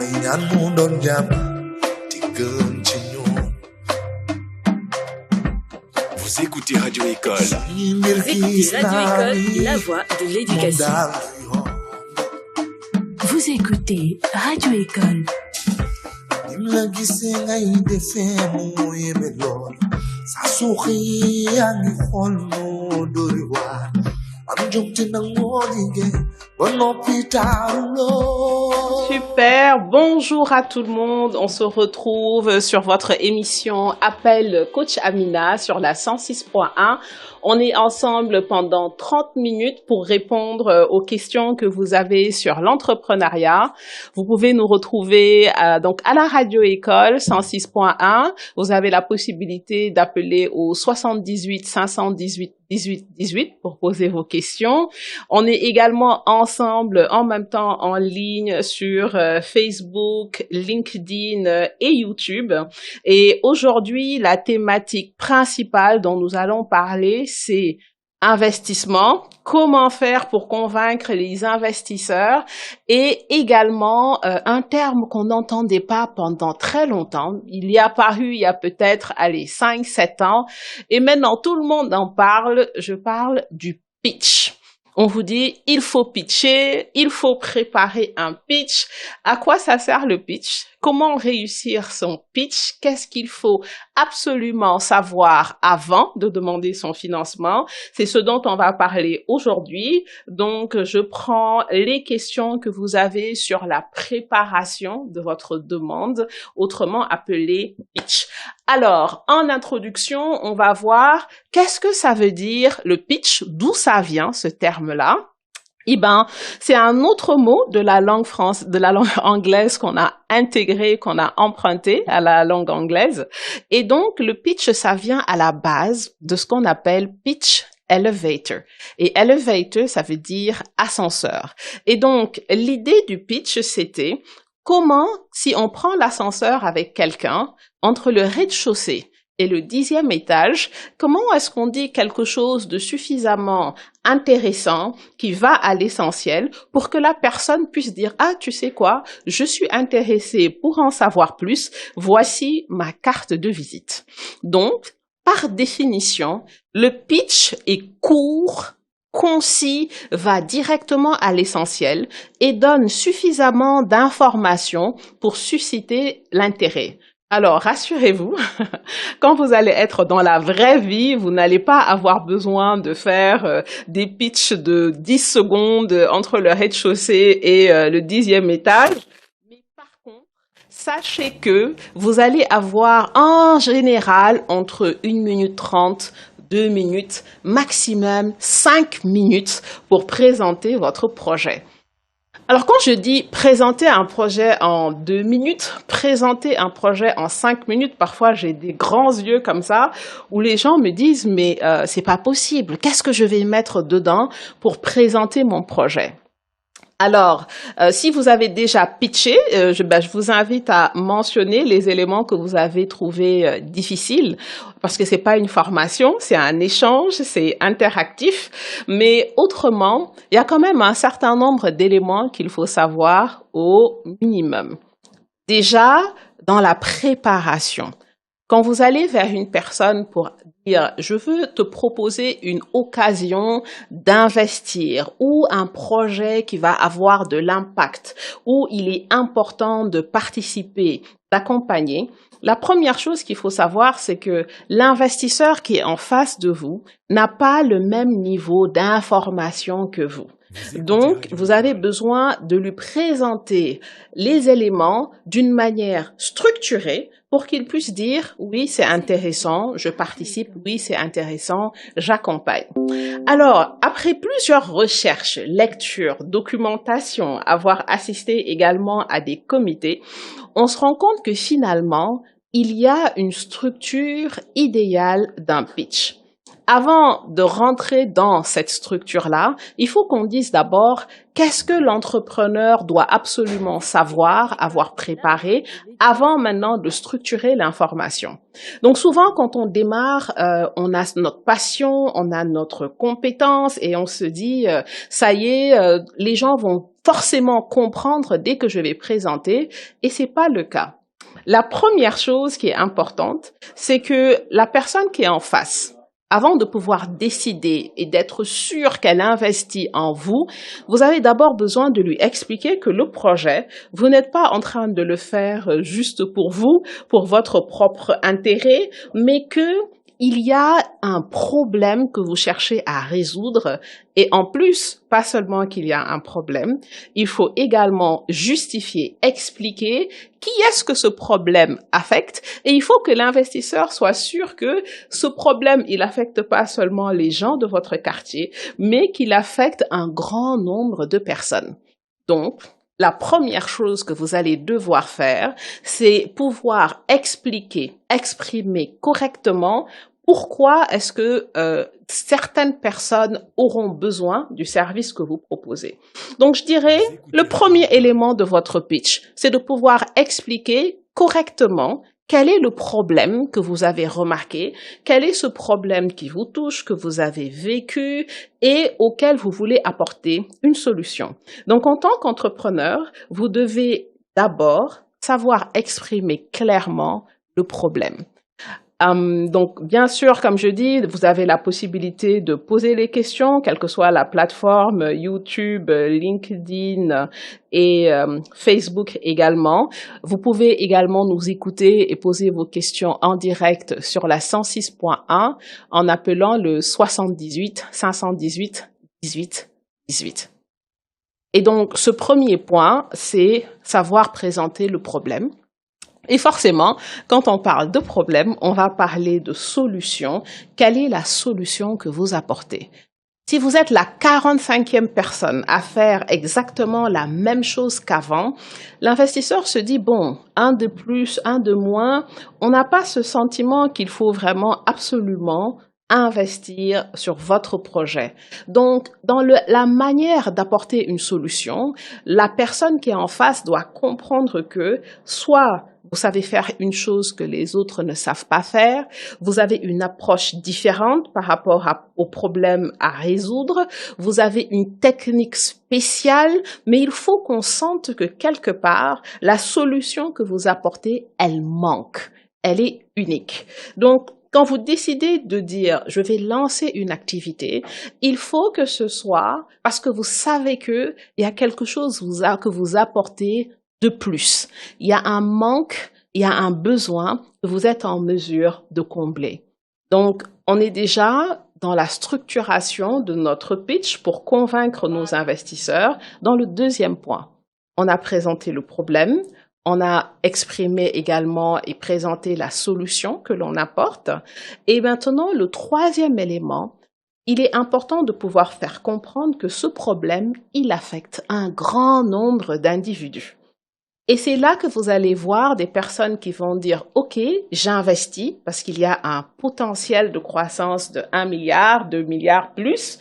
Vous écoutez Radio École. Vous écoutez Radio École, la voix de l'éducation. Vous écoutez Radio École. Super, bonjour à tout le monde. On se retrouve sur votre émission Appel Coach Amina sur la 106.1. On est ensemble pendant 30 minutes pour répondre aux questions que vous avez sur l'entrepreneuriat. Vous pouvez nous retrouver donc à la Radio École 106.1. Vous avez la possibilité d'appeler au 78 518 18 18 pour poser vos questions. On est également ensemble en même temps en ligne sur Facebook, LinkedIn et YouTube. Et aujourd'hui, la thématique principale dont nous allons parler, c'est investissement, comment faire pour convaincre les investisseurs et également un terme qu'on n'entendait pas pendant très longtemps. Il y a apparu il y a peut-être 5-7 ans et maintenant tout le monde en parle. Je parle du pitch. On vous dit, il faut pitcher, il faut préparer un pitch. À quoi ça sert le pitch? Comment réussir son pitch? Qu'est-ce qu'il faut absolument savoir avant de demander son financement? C'est ce dont on va parler aujourd'hui. Donc, je prends les questions que vous avez sur la préparation de votre demande, autrement appelée pitch. Alors, en introduction, on va voir qu'est-ce que ça veut dire le pitch, d'où ça vient ce terme-là. Eh ben, c'est un autre mot de la langue anglaise qu'on a intégré, qu'on a emprunté à la langue anglaise. Et donc, le pitch, ça vient à la base de ce qu'on appelle pitch elevator. Et elevator, ça veut dire ascenseur. Et donc, l'idée du pitch, c'était comment, si on prend l'ascenseur avec quelqu'un, entre le rez-de-chaussée et le 10e étage, comment est-ce qu'on dit quelque chose de suffisamment intéressant qui va à l'essentiel pour que la personne puisse dire « Ah, tu sais quoi, je suis intéressé pour en savoir plus, voici ma carte de visite. » Donc, par définition, le pitch est court, concis, va directement à l'essentiel et donne suffisamment d'informations pour susciter l'intérêt. Alors, rassurez-vous, quand vous allez être dans la vraie vie, vous n'allez pas avoir besoin de faire des pitchs de 10 secondes entre le rez-de-chaussée et le 10e étage. Mais par contre, sachez que vous allez avoir en général entre 1 minute 30, 2 minutes, maximum 5 minutes pour présenter votre projet. Alors, quand je dis présenter un projet en 2 minutes, présenter un projet en 5 minutes, parfois j'ai des grands yeux comme ça, où les gens me disent, mais c'est pas possible, qu'est-ce que je vais mettre dedans pour présenter mon projet? Alors, si vous avez déjà pitché, je vous invite à mentionner les éléments que vous avez trouvés difficiles, parce que c'est pas une formation, c'est un échange, c'est interactif, mais autrement, il y a quand même un certain nombre d'éléments qu'il faut savoir au minimum. Déjà, dans la préparation. Quand vous allez vers une personne pour dire « je veux te proposer une occasion d'investir » ou un projet qui va avoir de l'impact, où il est important de participer, d'accompagner, la première chose qu'il faut savoir, c'est que l'investisseur qui est en face de vous n'a pas le même niveau d'information que vous. Donc, vous avez besoin de lui présenter les éléments d'une manière structurée pour qu'il puisse dire « oui, c'est intéressant, je participe, oui, c'est intéressant, j'accompagne ». Alors, après plusieurs recherches, lectures, documentation, avoir assisté également à des comités, on se rend compte que finalement, il y a une structure idéale d'un pitch. avant de rentrer dans cette structure-là, il faut qu'on dise d'abord qu'est-ce que l'entrepreneur doit absolument savoir, avoir préparé, avant maintenant de structurer l'information. Donc souvent, quand on démarre, on a notre passion, on a notre compétence et on se dit, ça y est, les gens vont forcément comprendre dès que je vais présenter, et c'est pas le cas. La première chose qui est importante, c'est que la personne qui est en face, avant de pouvoir décider et d'être sûr qu'elle investit en vous, vous avez d'abord besoin de lui expliquer que le projet, vous n'êtes pas en train de le faire juste pour vous, pour votre propre intérêt, mais que il y a un problème que vous cherchez à résoudre, et en plus, pas seulement qu'il y a un problème, il faut également justifier, expliquer qui est-ce que ce problème affecte, et il faut que l'investisseur soit sûr que ce problème, il affecte pas seulement les gens de votre quartier, mais qu'il affecte un grand nombre de personnes. Donc, la première chose que vous allez devoir faire, c'est pouvoir expliquer, exprimer correctement pourquoi est-ce que certaines personnes auront besoin du service que vous proposez. Donc, je dirais, le premier élément de votre pitch, c'est de pouvoir expliquer correctement quel est le problème que vous avez remarqué, quel est ce problème qui vous touche, que vous avez vécu et auquel vous voulez apporter une solution. Donc, en tant qu'entrepreneur, vous devez d'abord savoir exprimer clairement le problème. Donc, bien sûr, comme je dis, vous avez la possibilité de poser les questions, quelle que soit la plateforme, YouTube, LinkedIn et Facebook également. Vous pouvez également nous écouter et poser vos questions en direct sur la 106.1 en appelant le 78 518 18 18. Et donc, ce premier point, c'est savoir présenter le problème. Et forcément, quand on parle de problème, on va parler de solution. Quelle est la solution que vous apportez? Si vous êtes la 45e personne à faire exactement la même chose qu'avant, l'investisseur se dit, bon, un de plus, un de moins, on n'a pas ce sentiment qu'il faut vraiment absolument investir sur votre projet. Donc, dans la manière d'apporter une solution, la personne qui est en face doit comprendre que soit vous savez faire une chose que les autres ne savent pas faire, vous avez une approche différente par rapport au problème à résoudre, vous avez une technique spéciale, mais il faut qu'on sente que quelque part, la solution que vous apportez, elle manque, elle est unique. Donc, quand vous décidez de dire « je vais lancer une activité », il faut que ce soit parce que vous savez qu'il y a quelque chose que vous apportez de plus. Il y a un manque, il y a un besoin que vous êtes en mesure de combler. Donc, on est déjà dans la structuration de notre pitch pour convaincre nos investisseurs dans le deuxième point. On a présenté le problème. On a exprimé également et présenté la solution que l'on apporte. Et maintenant, le troisième élément, il est important de pouvoir faire comprendre que ce problème, il affecte un grand nombre d'individus. Et c'est là que vous allez voir des personnes qui vont dire « Ok, j'investis parce qu'il y a un potentiel de croissance de 1 milliard, 2 milliards plus. »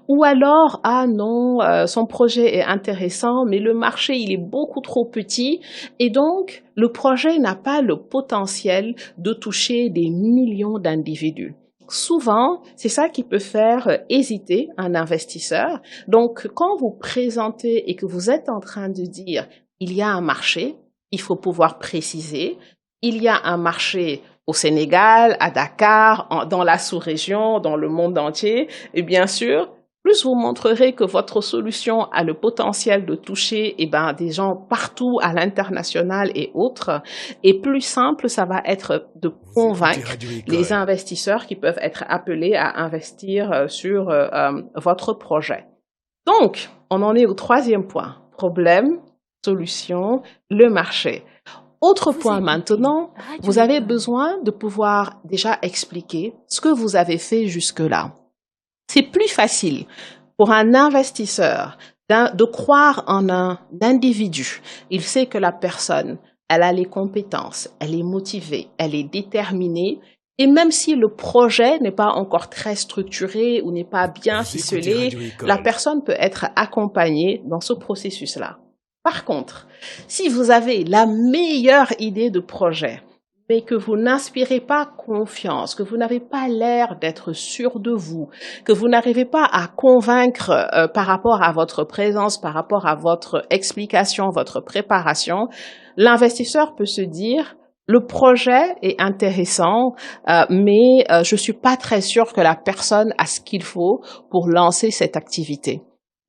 Ou alors « Ah non, son projet est intéressant, mais le marché, il est beaucoup trop petit. Et donc, le projet n'a pas le potentiel de toucher des millions d'individus. » Souvent, c'est ça qui peut faire hésiter un investisseur. Donc, quand vous présentez et que vous êtes en train de dire il y a un marché, il faut pouvoir préciser. Il y a un marché au Sénégal, à Dakar, dans la sous-région, dans le monde entier. Et bien sûr, plus vous montrerez que votre solution a le potentiel de toucher des gens partout à l'international et autres, et plus simple ça va être de convaincre les investisseurs qui peuvent être appelés à investir sur votre projet. Donc, on en est au troisième point. Problème, solution, le marché. Autre point maintenant, vous avez besoin de pouvoir déjà expliquer ce que vous avez fait jusque-là. C'est plus facile pour un investisseur de croire en un individu. Il sait que la personne, elle a les compétences, elle est motivée, elle est déterminée Et même si le projet n'est pas encore très structuré ou n'est pas bien Vous écoutez ficelé, Radio École. la personne peut être accompagnée dans ce processus-là. Par contre, si vous avez la meilleure idée de projet, mais que vous n'inspirez pas confiance, que vous n'avez pas l'air d'être sûr de vous, que vous n'arrivez pas à convaincre par rapport à votre présence, par rapport à votre explication, votre préparation, l'investisseur peut se dire, le projet est intéressant, mais je suis pas très sûr que la personne a ce qu'il faut pour lancer cette activité.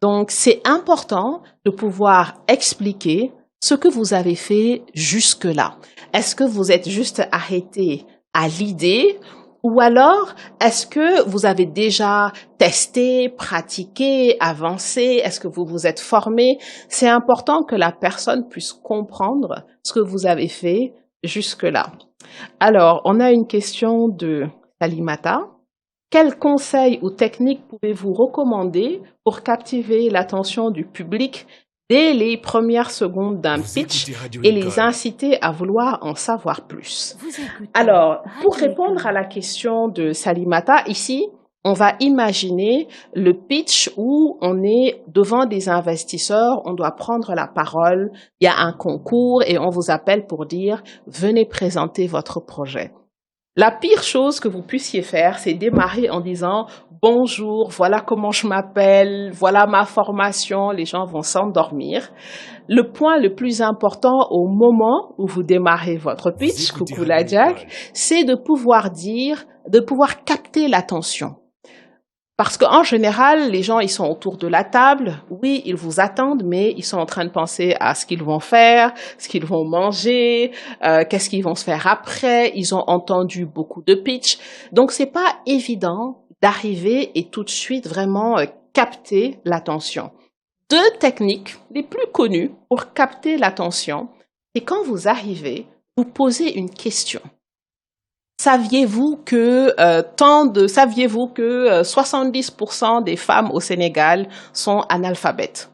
Donc, c'est important de pouvoir expliquer ce que vous avez fait jusque-là. Est-ce que vous êtes juste arrêté à l'idée ou alors est-ce que vous avez déjà testé, pratiqué, avancé? Est-ce que vous vous êtes formé? C'est important que la personne puisse comprendre ce que vous avez fait jusque-là. Alors, on a une question de Salimata. Quels conseils ou techniques pouvez-vous recommander pour captiver l'attention du public dès les premières secondes d'un Vous pitch écoutez Radio et les École. inciter à vouloir en savoir plus? Vous écoutez Alors, pour Radio répondre École. à la question de Salimata, ici, on va imaginer le pitch où on est devant des investisseurs, on doit prendre la parole, il y a un concours et on vous appelle pour dire « Venez présenter votre projet ». La pire chose que vous puissiez faire, c'est démarrer en disant « Bonjour, voilà comment je m'appelle, voilà ma formation », les gens vont s'endormir. Le point le plus important au moment où vous démarrez votre Vous pitch, écoutez coucou Radio la Jack, École. c'est de pouvoir capter l'attention. Parce qu'en général, les gens, ils sont autour de la table. Oui, ils vous attendent, mais ils sont en train de penser à ce qu'ils vont faire, ce qu'ils vont manger, qu'est-ce qu'ils vont se faire après. Ils ont entendu beaucoup de pitch. Donc, c'est pas évident d'arriver et tout de suite vraiment capter l'attention. Deux techniques les plus connues pour capter l'attention, c'est quand vous arrivez, vous posez une question. Saviez-vous que 70% des femmes au Sénégal sont analphabètes?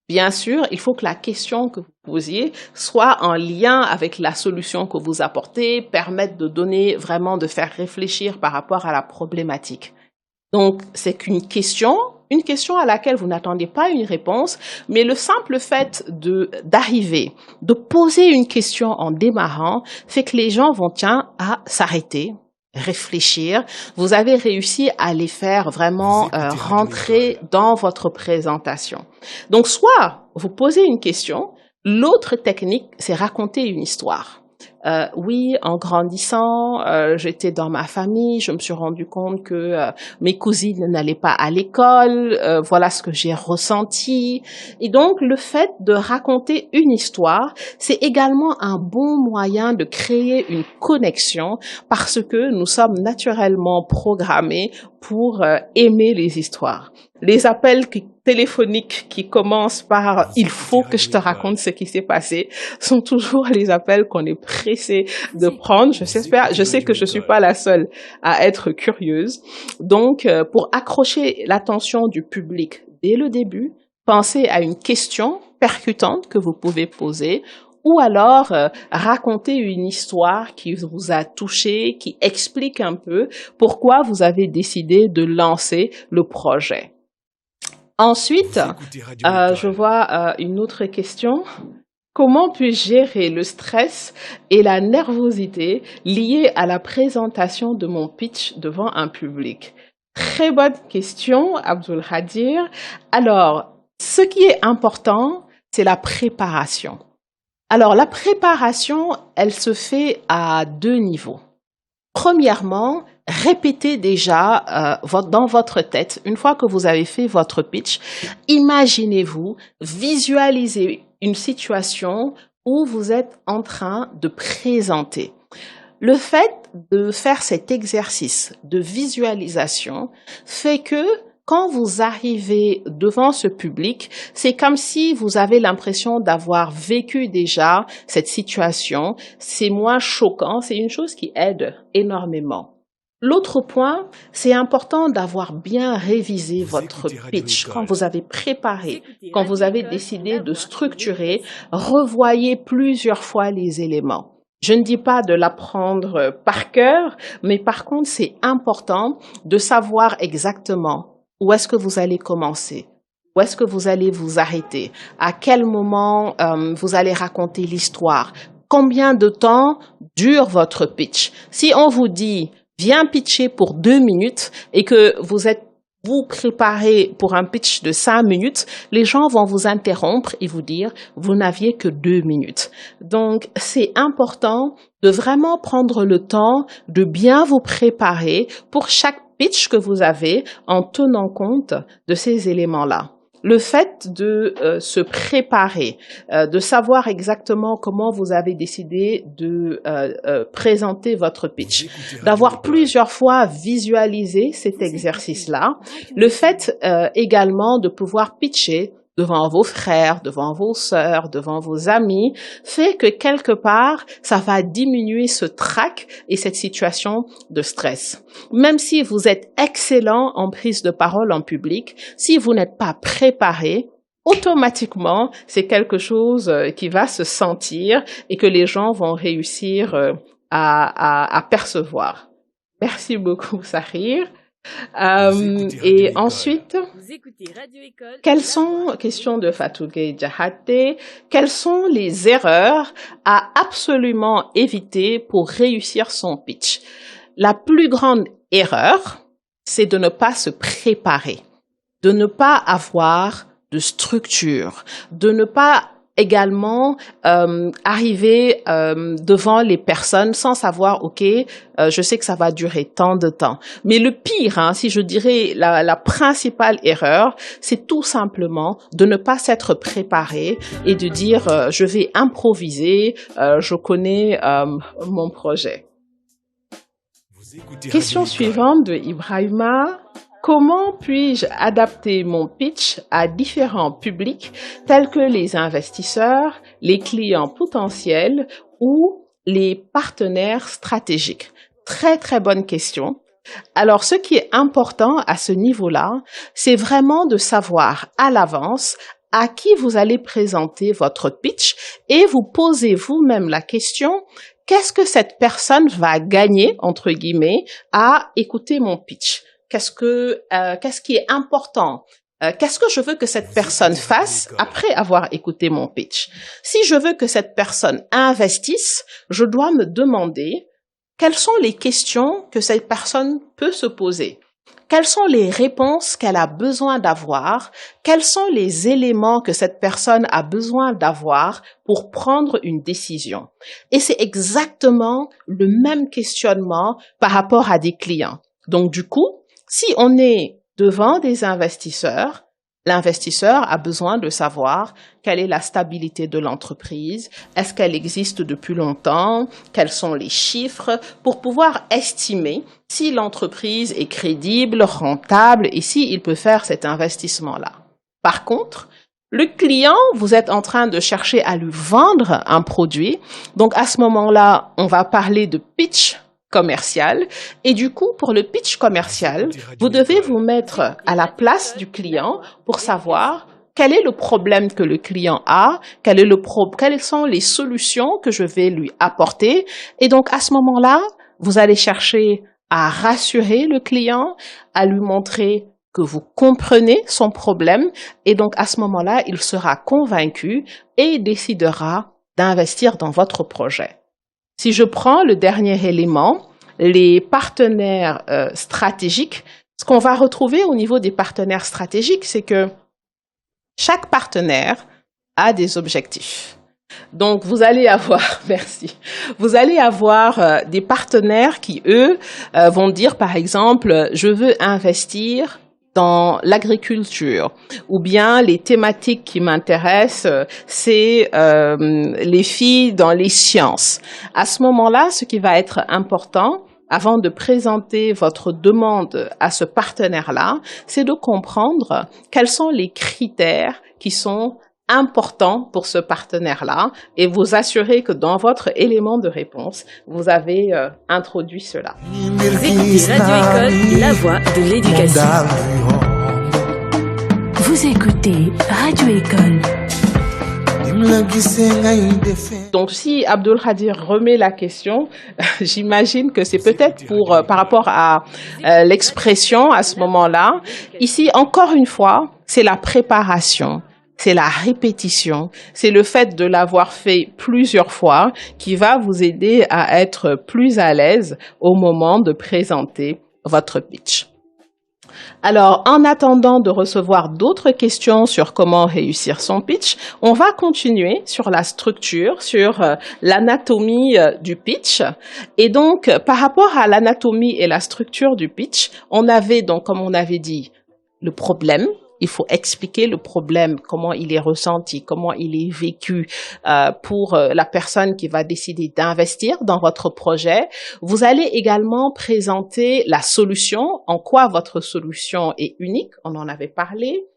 Bien sûr, il faut que la question que vous posiez soit en lien avec la solution que vous apportez, permette de donner vraiment de faire réfléchir par rapport à la problématique. Donc, c'est qu'une question à laquelle vous n'attendez pas une réponse, mais le simple fait d'arriver, de poser une question en démarrant, fait que les gens vont s'arrêter, réfléchir. Vous avez réussi à les faire vraiment Vous écoutez Radio rentrer École. dans votre présentation. Donc, soit vous posez une question, l'autre technique, c'est raconter une histoire. Oui, en grandissant, j'étais dans ma famille, je me suis rendu compte que mes cousines n'allaient pas à l'école, voilà ce que j'ai ressenti. Et donc, le fait de raconter une histoire, c'est également un bon moyen de créer une connexion parce que nous sommes naturellement programmés pour aimer les histoires. Les appels téléphoniques qui commencent par « il faut que je te raconte ce qui s'est passé » sont toujours les appels qu'on est pressé de prendre. Je sais que je suis pas la seule à être curieuse. Donc, pour accrocher l'attention du public dès le début, pensez à une question percutante que vous pouvez poser ou alors raconter une histoire qui vous a touché, qui explique un peu pourquoi vous avez décidé de lancer le projet. Ensuite, Vous écoutez Radio École. je vois une autre question. Comment puis-je gérer le stress et la nervosité liés à la présentation de mon pitch devant un public? Très bonne question, Abdul Hadir. Alors, ce qui est important, c'est la préparation. Alors, la préparation, elle se fait à deux niveaux. Premièrement, répétez déjà dans votre tête, une fois que vous avez fait votre pitch, imaginez-vous, visualisez une situation où vous êtes en train de présenter. Le fait de faire cet exercice de visualisation fait que quand vous arrivez devant ce public, c'est comme si vous avez l'impression d'avoir vécu déjà cette situation. C'est moins choquant, c'est une chose qui aide énormément. L'autre point, c'est important d'avoir bien révisé votre écoutez Radio pitch. École. Quand vous avez préparé, Écoutez quand Radio vous avez École, décidé la de voix de structurer, l'EPS. revoyez plusieurs fois les éléments. Je ne dis pas de l'apprendre par cœur, mais par contre, c'est important de savoir exactement où est-ce que vous allez commencer, où est-ce que vous allez vous arrêter, à quel moment vous allez raconter l'histoire, combien de temps dure votre pitch. Si on vous dit « viens pitcher pour 2 minutes » et que vous préparez pour un pitch de 5 minutes, les gens vont vous interrompre et vous dire « vous n'aviez que 2 minutes ». Donc, c'est important de vraiment prendre le temps de bien vous préparer pour chaque pitch que vous avez en tenant compte de ces éléments-là. Le fait de se préparer, de savoir exactement comment vous avez décidé de présenter votre pitch, d'avoir plusieurs fois visualisé cet exercice-là, le fait également de pouvoir pitcher devant vos frères, devant vos sœurs, devant vos amis, fait que quelque part, ça va diminuer ce trac et cette situation de stress. Même si vous êtes excellent en prise de parole en public, si vous n'êtes pas préparé, automatiquement, c'est quelque chose qui va se sentir et que les gens vont réussir à percevoir. Merci beaucoup, Sahir. Et ensuite, question de Fatougué Djahate, quelles sont les erreurs à absolument éviter pour réussir son pitch? La plus grande erreur, c'est de ne pas se préparer, de ne pas avoir de structure, de ne pas également arriver devant les personnes sans savoir, ok, je sais que ça va durer tant de temps. Mais le pire, si je dirais la principale erreur, c'est tout simplement de ne pas s'être préparé et de dire je vais improviser, je connais mon projet. Question suivante de Ibrahima. Comment puis-je adapter mon pitch à différents publics tels que les investisseurs, les clients potentiels ou les partenaires stratégiques? Très, très bonne question. Alors, ce qui est important à ce niveau-là, c'est vraiment de savoir à l'avance à qui vous allez présenter votre pitch et vous posez vous-même la question: qu'est-ce que cette personne va gagner, entre guillemets, à écouter mon pitch? Qu'est-ce qui est important? Qu'est-ce que je veux que cette personne fasse après avoir écouté mon pitch? Si je veux que cette personne investisse, je dois me demander quelles sont les questions que cette personne peut se poser. Quelles sont les réponses qu'elle a besoin d'avoir? Quels sont les éléments que cette personne a besoin d'avoir pour prendre une décision? Et c'est exactement le même questionnement par rapport à des clients. Donc, du coup, si on est devant des investisseurs, l'investisseur a besoin de savoir quelle est la stabilité de l'entreprise, est-ce qu'elle existe depuis longtemps, quels sont les chiffres, pour pouvoir estimer si l'entreprise est crédible, rentable et s'il peut faire cet investissement-là. Par contre, le client, vous êtes en train de chercher à lui vendre un produit, donc à ce moment-là, on va parler de pitch commercial. Et du coup, pour le pitch commercial, vous devez vous mettre à la place du client pour savoir quel est le problème que le client a, quelles sont les solutions que je vais lui apporter. Et donc, à ce moment-là, vous allez chercher à rassurer le client, à lui montrer que vous comprenez son problème. Et donc, à ce moment-là, il sera convaincu et décidera d'investir dans votre projet. Si je prends le dernier élément, les partenaires stratégiques, ce qu'on va retrouver au niveau des partenaires stratégiques, c'est que chaque partenaire a des objectifs. Donc, vous allez avoir, vous allez avoir des partenaires qui, eux, vont dire, par exemple, je veux investir dans l'agriculture, ou bien les thématiques qui m'intéressent, c'est les filles dans les sciences. À ce moment-là, ce qui va être important, avant de présenter votre demande à ce partenaire-là, c'est de comprendre quels sont les critères qui sont importants pour ce partenaire-là et vous assurer que dans votre élément de réponse, vous avez introduit cela. Vous écoutez Radio École, la voix de l'éducation. Vous écoutez Radio École. Donc, si Abdul Khadir remet la question, j'imagine que c'est peut-être pour par rapport à l'expression à ce moment-là. Ici, encore une fois, c'est la préparation. C'est la répétition, c'est le fait de l'avoir fait plusieurs fois qui va vous aider à être plus à l'aise au moment de présenter votre pitch. Alors, en attendant de recevoir d'autres questions sur comment réussir son pitch, on va continuer sur la structure, sur l'anatomie du pitch. Et donc, par rapport à l'anatomie et la structure du pitch, on avait donc, comme on avait dit, le problème. Il faut expliquer le problème, comment il est ressenti, comment il est vécu pour la personne qui va décider d'investir dans votre projet. Vous allez également présenter la solution, en quoi votre solution est unique, on en avait parlé.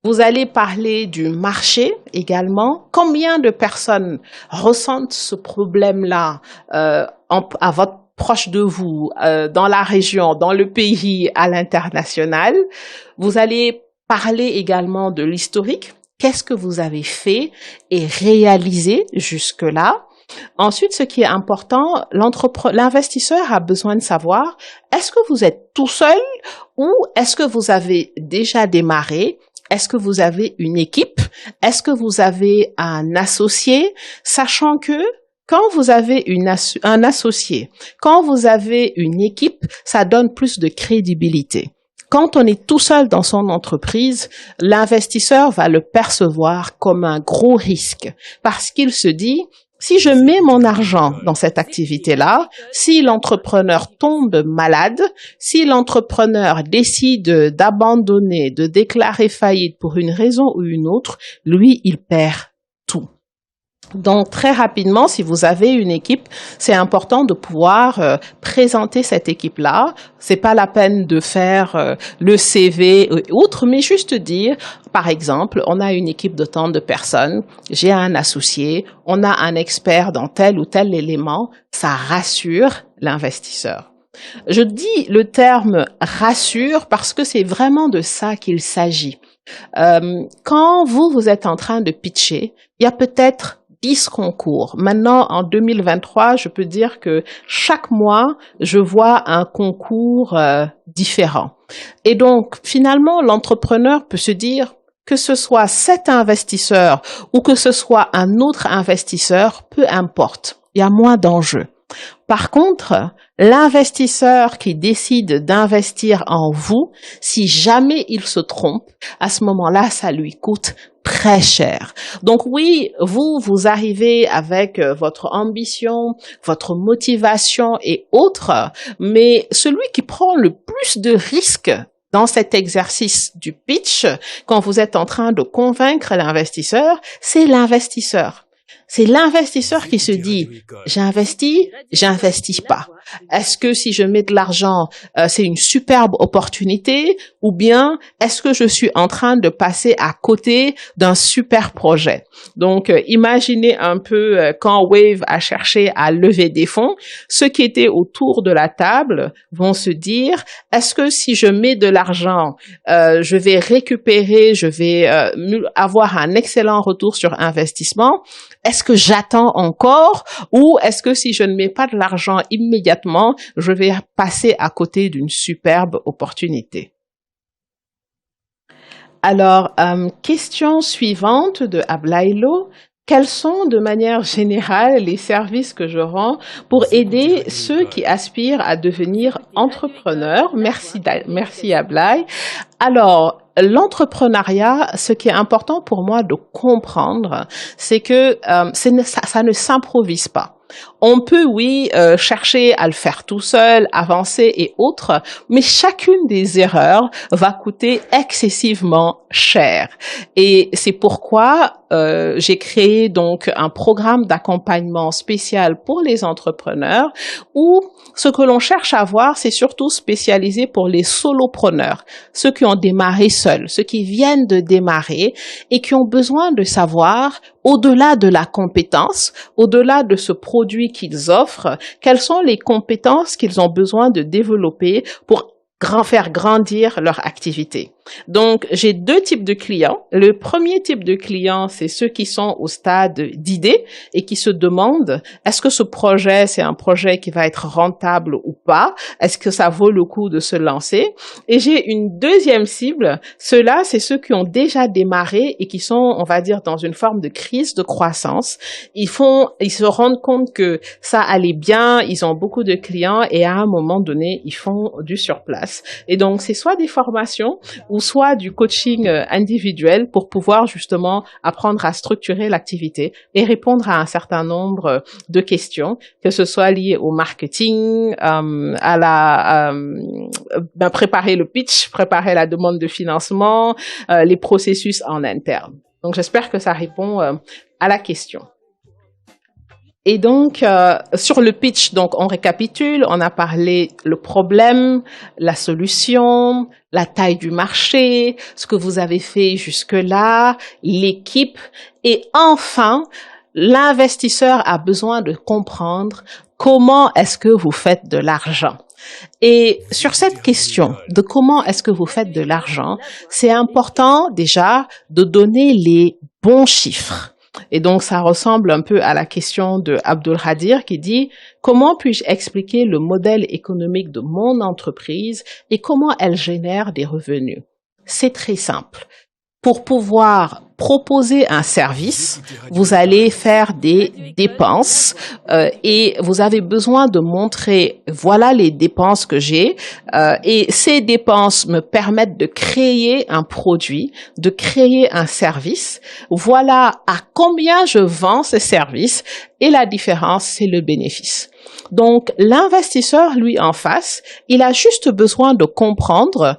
Vous allez parler du marché également. Combien de personnes ressentent ce problème-là à votre proche de vous, dans la région, dans le pays, à l'international? Vous allez parler également de l'historique. Qu'est-ce que vous avez fait et réalisé jusque-là? Ensuite, ce qui est important, l'investisseur a besoin de savoir, est-ce que vous êtes tout seul ou est-ce que vous avez déjà démarré? Est-ce que vous avez une équipe? Est-ce que vous avez un associé? Sachant que quand vous avez un associé, quand vous avez une équipe, ça donne plus de crédibilité. Quand on est tout seul dans son entreprise, l'investisseur va le percevoir comme un gros risque parce qu'il se dit, si je mets mon argent dans cette activité-là, si l'entrepreneur tombe malade, si l'entrepreneur décide d'abandonner, de déclarer faillite pour une raison ou une autre, lui, il perd tout. Donc, très rapidement, si vous avez une équipe, c'est important de pouvoir présenter cette équipe-là. C'est pas la peine de faire le CV ou autre, mais juste dire, par exemple, on a une équipe de tant de personnes, j'ai un associé, on a un expert dans tel ou tel élément, ça rassure l'investisseur. Je dis le terme rassure parce que c'est vraiment de ça qu'il s'agit. Quand vous êtes en train de pitcher, il y a peut-être 10 concours. Maintenant, en 2023, je peux dire que chaque mois, je vois un concours différent. Et donc, finalement, l'entrepreneur peut se dire que ce soit cet investisseur ou que ce soit un autre investisseur, peu importe. Il y a moins d'enjeux. Par contre, l'investisseur qui décide d'investir en vous, si jamais il se trompe, à ce moment-là, ça lui coûte très cher. Donc oui, vous arrivez avec votre ambition, votre motivation et autres, mais celui qui prend le plus de risques dans cet exercice du pitch, quand vous êtes en train de convaincre l'investisseur, c'est l'investisseur. C'est l'investisseur qui se dit, j'investis pas. Est-ce que si je mets de l'argent, c'est une superbe opportunité ou bien est-ce que je suis en train de passer à côté d'un super projet? Donc, imaginez un peu quand Wave a cherché à lever des fonds, ceux qui étaient autour de la table vont se dire, est-ce que si je mets de l'argent, je vais récupérer, je vais avoir un excellent retour sur investissement? Est-ce que j'attends encore ou est-ce que si je ne mets pas de l'argent immédiatement, je vais passer à côté d'une superbe opportunité? Alors, question suivante de Ablaïlo. Quels sont de manière générale les services que je rends pour aider ceux qui aspirent à devenir entrepreneurs? Merci Ablaï. Alors, l'entrepreneuriat, ce qui est important pour moi de comprendre, c'est que ça ne s'improvise pas. On peut, oui, chercher à le faire tout seul, avancer et autres, mais chacune des erreurs va coûter excessivement cher. Et c'est pourquoi j'ai créé donc un programme d'accompagnement spécial pour les entrepreneurs où ce que l'on cherche à voir, c'est surtout spécialisé pour les solopreneurs, ceux qui ont démarré seuls, ceux qui viennent de démarrer et qui ont besoin de savoir, au-delà de la compétence, au-delà de ce produit qu'ils offrent, quelles sont les compétences qu'ils ont besoin de développer pour faire grandir leur activité. Donc, j'ai deux types de clients. Le premier type de clients, c'est ceux qui sont au stade d'idée et qui se demandent, est-ce que ce projet, c'est un projet qui va être rentable ou pas? Est-ce que ça vaut le coup de se lancer? Et j'ai une deuxième cible. Ceux-là, c'est ceux qui ont déjà démarré et qui sont, on va dire, dans une forme de crise de croissance. Ils se rendent compte que ça allait bien, ils ont beaucoup de clients et à un moment donné, ils font du surplace. Et donc, c'est soit des formations ou soit du coaching individuel pour pouvoir justement apprendre à structurer l'activité et répondre à un certain nombre de questions, que ce soit lié au marketing, préparer le pitch, préparer la demande de financement, les processus en interne. Donc, j'espère que ça répond à la question. Et donc, sur le pitch, donc on récapitule, on a parlé le problème, la solution, la taille du marché, ce que vous avez fait jusque-là, l'équipe, et enfin, l'investisseur a besoin de comprendre comment est-ce que vous faites de l'argent. Et sur cette question de comment est-ce que vous faites de l'argent, c'est important déjà de donner les bons chiffres. Et donc, ça ressemble un peu à la question de Abdulhadir qui dit « Comment puis-je expliquer le modèle économique de mon entreprise et comment elle génère des revenus ?» C'est très simple. Pour pouvoir proposer un service, vous allez faire des dépenses et vous avez besoin de montrer voilà les dépenses que j'ai et ces dépenses me permettent de créer un produit, de créer un service. Voilà à combien je vends ce service et la différence, c'est le bénéfice. Donc, l'investisseur, lui, en face, il a juste besoin de comprendre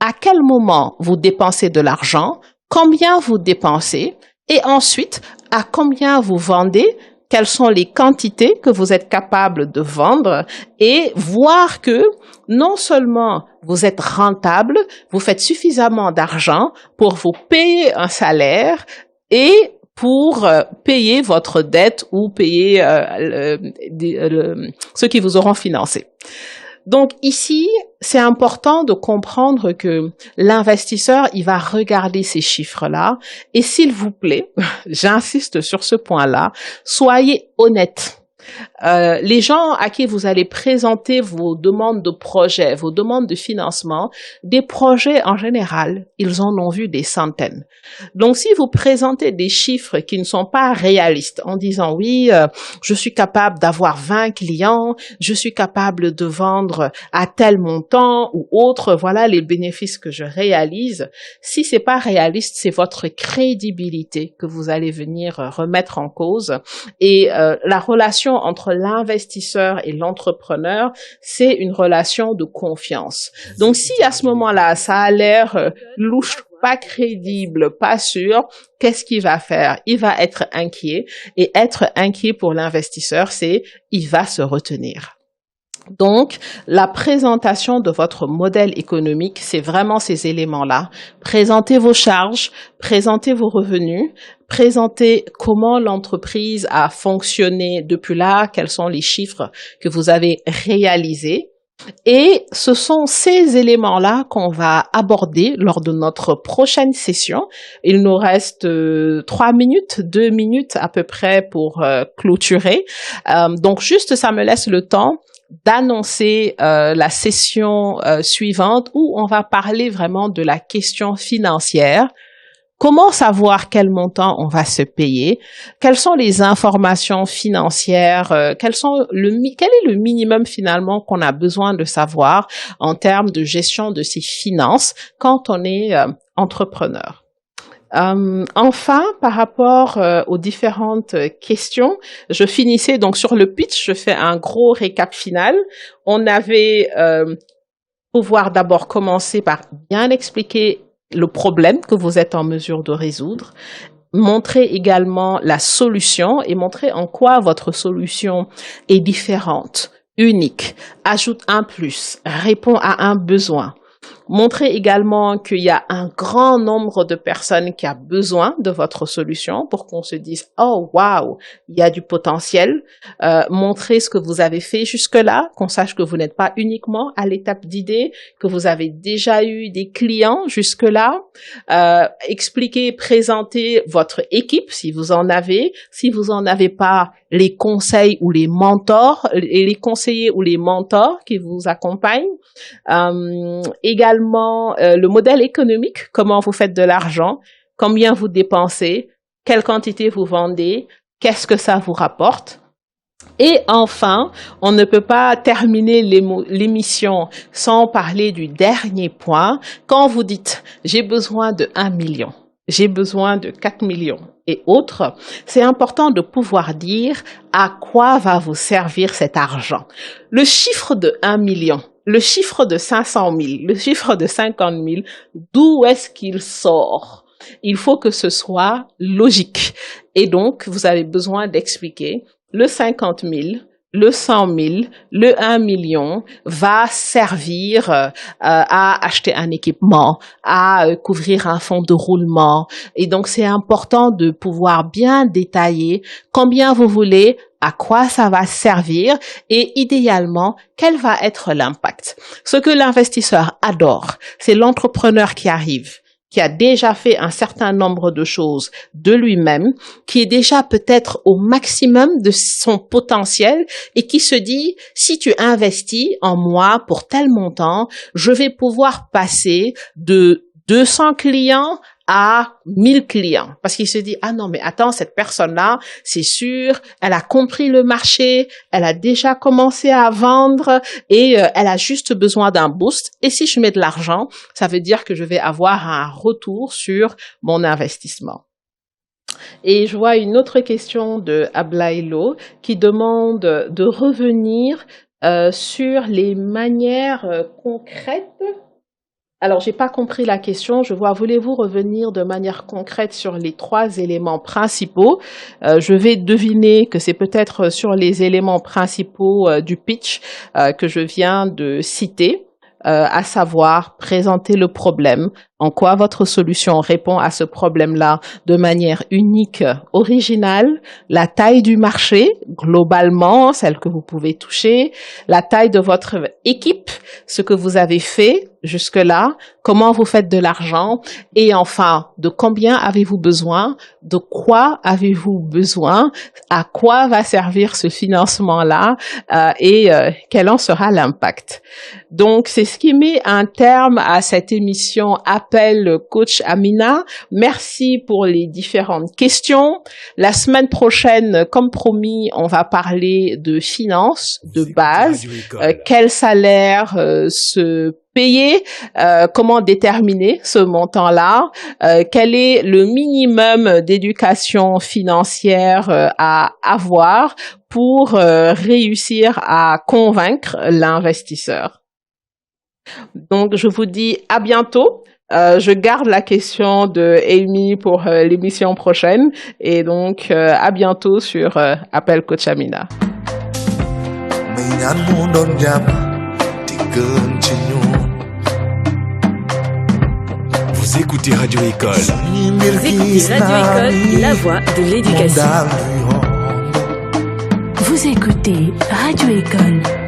à quel moment vous dépensez de l'argent, combien vous dépensez et ensuite à combien vous vendez, quelles sont les quantités que vous êtes capable de vendre et voir que non seulement vous êtes rentable, vous faites suffisamment d'argent pour vous payer un salaire et pour payer votre dette ou payer ceux qui vous auront financé. Donc ici, c'est important de comprendre que l'investisseur, il va regarder ces chiffres-là et s'il vous plaît, j'insiste sur ce point-là, soyez honnête. Les gens à qui vous allez présenter vos demandes de projets, vos demandes de financement, des projets en général, ils en ont vu des centaines. Donc, si vous présentez des chiffres qui ne sont pas réalistes en disant oui, je suis capable d'avoir 20 clients, je suis capable de vendre à tel montant ou autre, voilà les bénéfices que je réalise. Si c'est pas réaliste, c'est votre crédibilité que vous allez venir remettre en cause et la relation entre l'investisseur et l'entrepreneur, c'est une relation de confiance. Donc, si à ce moment-là, ça a l'air louche, pas crédible, pas sûr, qu'est-ce qu'il va faire? Il va être inquiet. Et être inquiet pour l'investisseur, c'est il va se retenir. Donc, la présentation de votre modèle économique, c'est vraiment ces éléments-là. Présentez vos charges, présentez vos revenus, présentez comment l'entreprise a fonctionné depuis là, quels sont les chiffres que vous avez réalisés. Et ce sont ces éléments-là qu'on va aborder lors de notre prochaine session. Il nous reste 2 minutes à peu près pour clôturer. Donc, juste, ça me laisse le temps d'annoncer la session suivante où on va parler vraiment de la question financière. Comment savoir quel montant on va se payer? Quelles sont les informations financières? Quel est le minimum finalement qu'on a besoin de savoir en termes de gestion de ses finances quand on est entrepreneur? Enfin, par rapport aux différentes questions, je finissais donc sur le pitch, je fais un gros récap final. On avait pouvoir d'abord commencer par bien expliquer le problème que vous êtes en mesure de résoudre, montrer également la solution et montrer en quoi votre solution est différente, unique, ajoute un plus, répond à un besoin. Montrez également qu'il y a un grand nombre de personnes qui a besoin de votre solution pour qu'on se dise « Oh, wow, il y a du potentiel ». Montrez ce que vous avez fait jusque-là, qu'on sache que vous n'êtes pas uniquement à l'étape d'idée, que vous avez déjà eu des clients jusque-là. Expliquez, présentez votre équipe si vous en avez. Si vous en avez pas, les conseils ou les mentors, et les conseillers ou les mentors qui vous accompagnent. Également, le modèle économique, comment vous faites de l'argent, combien vous dépensez, quelle quantité vous vendez, qu'est-ce que ça vous rapporte. Et enfin, on ne peut pas terminer l'émission sans parler du dernier point. Quand vous dites « j'ai besoin de 1 million », j'ai besoin de 4 millions et autres, c'est important de pouvoir dire à quoi va vous servir cet argent. Le chiffre de 1 million, le chiffre de 500 000, le chiffre de 50 000, d'où est-ce qu'il sort? Il faut que ce soit logique. Et donc, vous avez besoin d'expliquer le 50 000, le 100 000, le 1 million va servir à acheter un équipement, à couvrir un fonds de roulement. Et donc, c'est important de pouvoir bien détailler combien vous voulez, à quoi ça va servir et idéalement, quel va être l'impact. Ce que l'investisseur adore, c'est l'entrepreneur qui arrive, qui a déjà fait un certain nombre de choses de lui-même, qui est déjà peut-être au maximum de son potentiel et qui se dit, si tu investis en moi pour tel montant, je vais pouvoir passer de 200 clients à 1000 clients. Parce qu'il se dit, ah non, mais attends, cette personne-là, c'est sûr, elle a compris le marché, elle a déjà commencé à vendre et elle a juste besoin d'un boost. Et si je mets de l'argent, ça veut dire que je vais avoir un retour sur mon investissement. Et je vois une autre question de Ablaïlo qui demande de revenir sur les manières concrètes. Alors, j'ai pas compris la question. Je vois, voulez-vous revenir de manière concrète sur les 3 éléments principaux? Je vais deviner que c'est peut-être sur les éléments principaux du pitch que je viens de citer, à savoir présenter le problème, en quoi votre solution répond à ce problème-là de manière unique, originale, la taille du marché, globalement, celle que vous pouvez toucher, la taille de votre équipe, ce que vous avez fait jusque-là, comment vous faites de l'argent et enfin, de combien avez-vous besoin, de quoi avez-vous besoin, à quoi va servir ce financement-là et quel en sera l'impact. Donc, c'est ce qui met un terme à cette émission Appel Coach Amina. Merci pour les différentes questions. La semaine prochaine, comme promis, on va parler de finances de base, quel salaire se payer, comment déterminer ce montant-là, quel est le minimum d'éducation financière à avoir pour réussir à convaincre l'investisseur. Donc, je vous dis à bientôt. Je garde la question de Amy pour l'émission prochaine et donc à bientôt sur Appel Coach Amina. Vous écoutez Radio École. Vous écoutez Radio École, la voix de l'éducation. Vous écoutez Radio École.